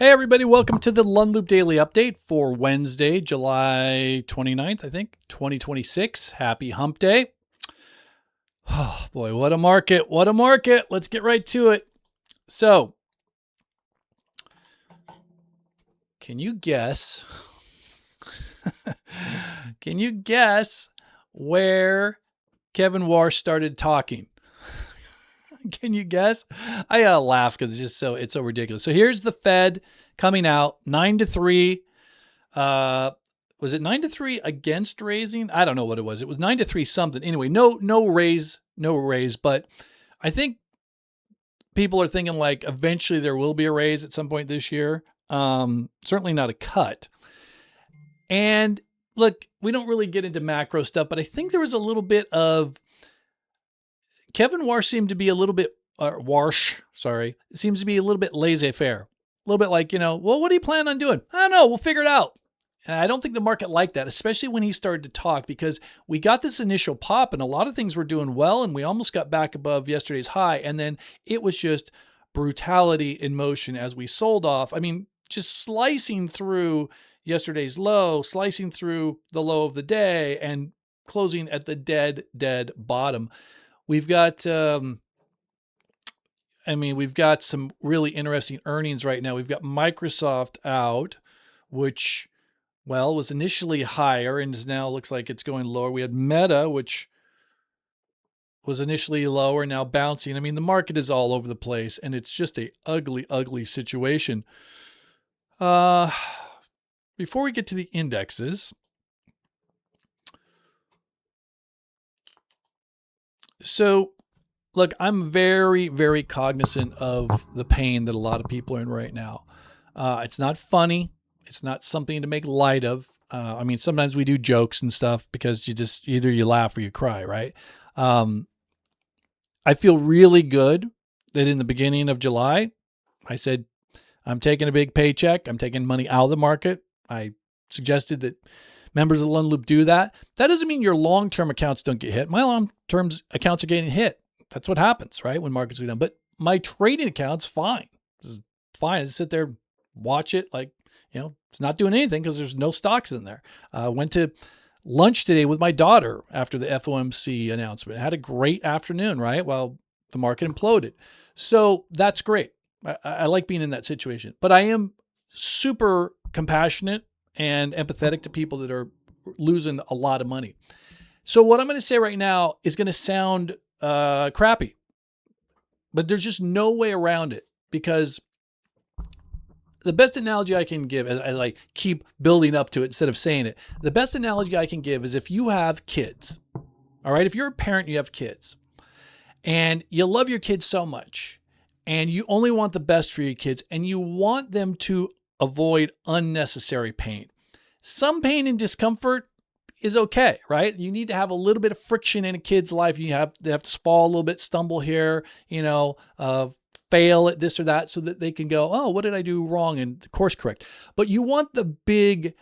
Hey everybody, welcome to the Lund Loop Daily Update for Wednesday, July 29th, I think, 2026. Happy hump day. Oh boy, what a market. What a market. Let's get right to it. So, can you guess? Can you guess where Kevin Warsh started talking? Can you guess? I gotta laugh because it's so ridiculous. So here's the Fed coming out 9-3. Was it 9-3 against raising? I don't know what it was. It was 9-3 something. Anyway, no raise. But I think people are thinking like eventually there will be a raise at some point this year. Certainly not a cut. And look, we don't really get into macro stuff, but I think there was a little bit of Kevin Warsh seemed to be a little bit, seems to be a little bit laissez-faire. A little bit like, well, what do you plan on doing? I don't know. We'll figure it out. And I don't think the market liked that, especially when he started to talk, because we got this initial pop and a lot of things were doing well and we almost got back above yesterday's high. And then it was just brutality in motion as we sold off. I mean, just slicing through yesterday's low, slicing through the low of the day and closing at the dead bottom. We've got, we've got some really interesting earnings right now. We've got Microsoft out, which, well, was initially higher and is now looks like it's going lower. We had Meta, which was initially lower, now bouncing. I mean, the market is all over the place and it's just a ugly situation. Before we get to the indexes, so look, I'm very, very cognizant of the pain that a lot of people are in right now. It's not funny. It's not something to make light of. Sometimes we do jokes and stuff because either you laugh or you cry, right? I feel really good that in the beginning of July, I said, I'm taking a big paycheck. I'm taking money out of the market. I suggested that members of the Lund Loop do that. That doesn't mean your long-term accounts don't get hit. My long-term accounts are getting hit. That's what happens, right? When markets go down. But my trading account's fine. It's fine. I just sit there, watch it like, it's not doing anything because there's no stocks in there. Went to lunch today with my daughter after the FOMC announcement. I had a great afternoon, right? While the market imploded. So that's great. I like being in that situation. But I am super compassionate and empathetic to people that are losing a lot of money. So what I'm going to say right now is going to sound crappy, but there's just no way around it, because the best analogy I can give, as I keep building up to it instead of saying it, the best analogy I can give is if you have kids, all right? If you're a parent, you have kids and you love your kids so much and you only want the best for your kids and you want them to avoid unnecessary pain. Some pain and discomfort is okay, right? You need to have a little bit of friction in a kid's life. They have to fall a little bit, stumble here, fail at this or that so that they can go, oh, what did I do wrong? And course correct. But you want the big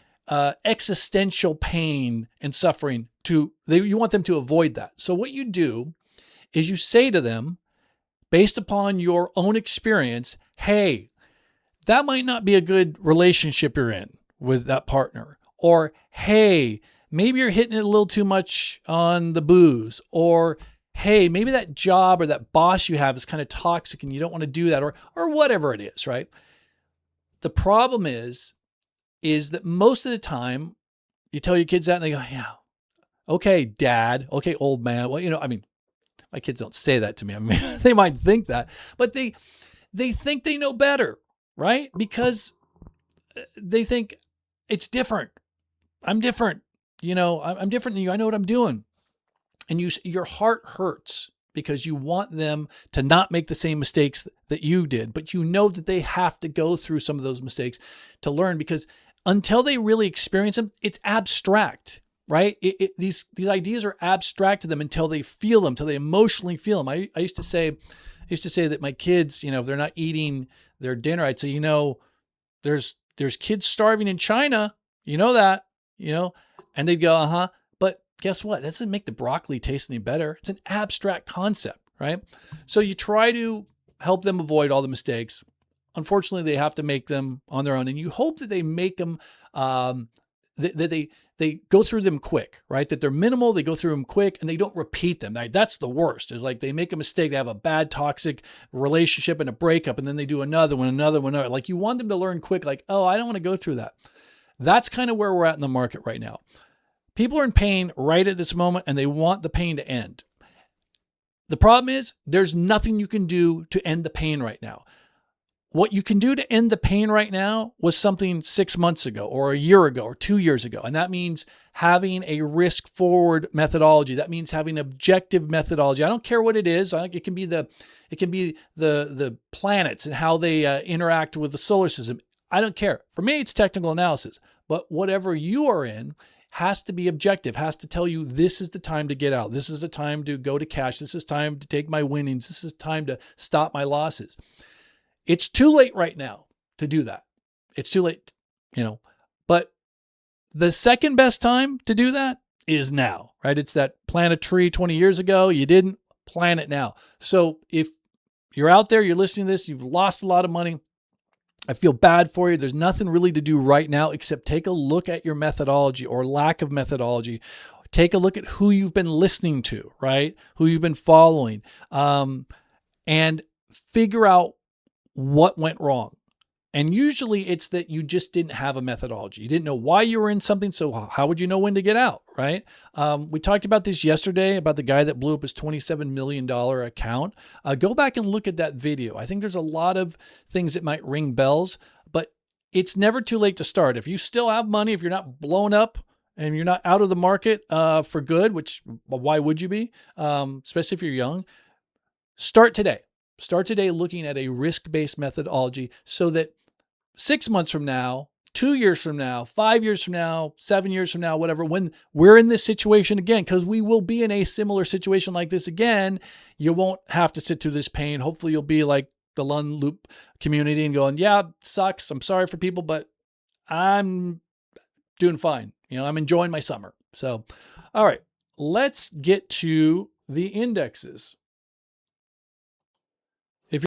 existential pain and suffering you want them to avoid that. So what you do is you say to them, based upon your own experience, hey, that might not be a good relationship you're in with that partner. Or, hey, maybe you're hitting it a little too much on the booze. Or, hey, maybe that job or that boss you have is kind of toxic and you don't want to do that, or whatever it is, right? The problem is that most of the time you tell your kids that and they go, yeah, okay, dad, okay, old man. Well, my kids don't say that to me. They might think that, but they think they know better, right? Because they think it's different. I'm different. I'm different than you. I know what I'm doing. And your heart hurts because you want them to not make the same mistakes that you did, but you know that they have to go through some of those mistakes to learn, because until they really experience them, it's abstract, right? These ideas are abstract to them until they feel them, until they emotionally feel them. I used to say that my kids, if they're not eating their dinner, I'd say, there's kids starving in China, that, and they'd go, uh-huh. But guess what? That doesn't make the broccoli taste any better. It's an abstract concept, right? So you try to help them avoid all the mistakes. unfortunately, they have to make them on their own. And you hope that they make them, that they go through them quick, right? That they're minimal, they go through them quick, and they don't repeat them. That's the worst. Is like they make a mistake, they have a bad toxic relationship and a breakup, and then they do another one. Like you want them to learn quick, like, oh, I don't want to go through that. That's kind of where we're at in the market right now. People are in pain right at this moment, and they want the pain to end. The problem is there's nothing you can do to end the pain right now. What you can do to end the pain right now was something 6 months ago or a year ago or 2 years ago. And that means having a risk forward methodology. That means having objective methodology. I don't care what it is. It can be the planets and how they interact with the solar system. I don't care. For me, it's technical analysis. But whatever you are in has to be objective, has to tell you this is the time to get out. This is the time to go to cash. This is time to take my winnings. This is time to stop my losses. It's too late right now to do that. It's too late, but the second best time to do that is now, right? It's that plant a tree 20 years ago. You didn't plant it now. So if you're out there, you're listening to this, you've lost a lot of money. I feel bad for you. There's nothing really to do right now except take a look at your methodology or lack of methodology. Take a look at who you've been listening to, right? Who you've been following, and figure out what went wrong. And usually it's that you just didn't have a methodology. You didn't know why you were in something. So how would you know when to get out, right? We talked about this yesterday about the guy that blew up his $27 million account. Go back and look at that video. I think there's a lot of things that might ring bells, but it's never too late to start. If you still have money, if you're not blown up and you're not out of the market for good, which why would you be, especially if you're young, start today. Start today looking at a risk-based methodology so that 6 months from now, 2 years from now, 5 years from now, 7 years from now, whatever, when we're in this situation again, because we will be in a similar situation like this again, you won't have to sit through this pain. Hopefully you'll be like the Lund Loop community and going, yeah, it sucks. I'm sorry for people, but I'm doing fine. I'm enjoying my summer. So, all right, let's get to the indexes.